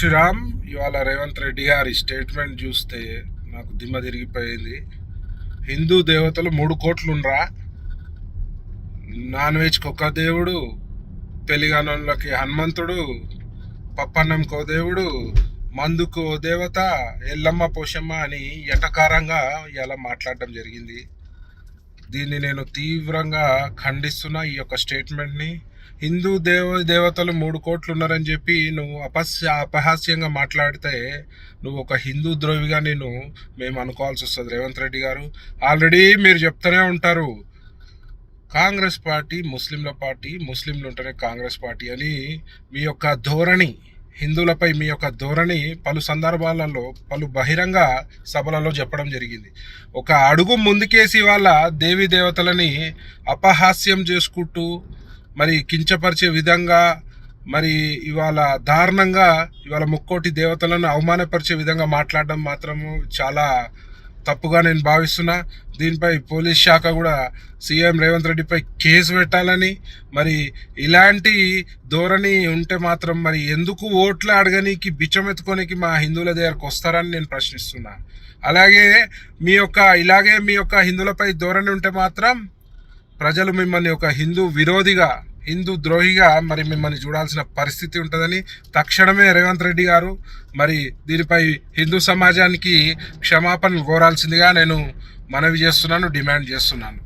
శ్రీరామ్ ఇవాళ రేవంత్ రెడ్డి గారి స్టేట్మెంట్ చూస్తే నాకు దిమ్మ తిరిగిపోయింది. హిందూ దేవతలు 3 కోట్లుండ్రా, నాన్ వెజ్కి ఒక దేవుడు, పెళ్లిగానోళ్ళకి హనుమంతుడు, పప్పన్నంకో దేవుడు, మందుకు ఓ దేవత, ఎల్లమ్మ పోషమ్మ అని ఎటకారంగా ఇలా మాట్లాడడం జరిగింది. దీన్ని నేను తీవ్రంగా ఖండిస్తున్నా. ఈ యొక్క స్టేట్మెంట్ని హిందూ దేవతలు 3 కోట్లు ఉన్నారని చెప్పి నువ్వు అపహాస్యంగా మాట్లాడితే నువ్వు ఒక హిందూ ద్రోహిగా మేము అనుకోవాల్సి వస్తుంది. రేవంత్ రెడ్డి గారు ఆల్రెడీ మీరు చెప్తూనే ఉంటారు, కాంగ్రెస్ పార్టీ ముస్లింల పార్టీ, ముస్లింలు ఉంటేనే కాంగ్రెస్ పార్టీ అని. మీ యొక్క ధోరణి, హిందువులపై మీ యొక్క ధోరణి పలు సందర్భాలలో పలు బహిరంగ సభలలో చెప్పడం జరిగింది. ఒక అడుగు ముందుకేసి వాళ్ళ దేవీ దేవతలని అపహాస్యం చేసుకుంటూ మరి కించపరిచే విధంగా, మరి ఇవాళ దారుణంగా ఇవాళ ముక్కోటి దేవతలను అవమానపరిచే విధంగా మాట్లాడడం మాత్రము చాలా తప్పుగా నేను భావిస్తున్నా. దీనిపై పోలీస్ శాఖ కూడా సీఎం రేవంత్ రెడ్డిపై కేసు పెట్టాలని, మరి ఇలాంటి ధోరణి ఉంటే మాత్రం మరి ఎందుకు ఓట్లు అడగనీకి బిచ్చమెత్తుకోనికి మా హిందువుల దగ్గరకు వస్తారని నేను ప్రశ్నిస్తున్నా. అలాగే ఇలాగే మీ యొక్క హిందువులపై ధోరణి ఉంటే మాత్రం ప్రజలు మిమ్మల్ని ఒక హిందూ విరోధిగా, హిందూ ద్రోహిగా మరి మిమ్మల్ని చూడాల్సిన పరిస్థితి ఉంటుందని తక్షణమే రేవంత్ రెడ్డి గారు మరి దీనిపై హిందూ సమాజానికి క్షమాపణ కోరాల్సిందిగా నేను మనవి చేస్తున్నాను, డిమాండ్ చేస్తున్నాను.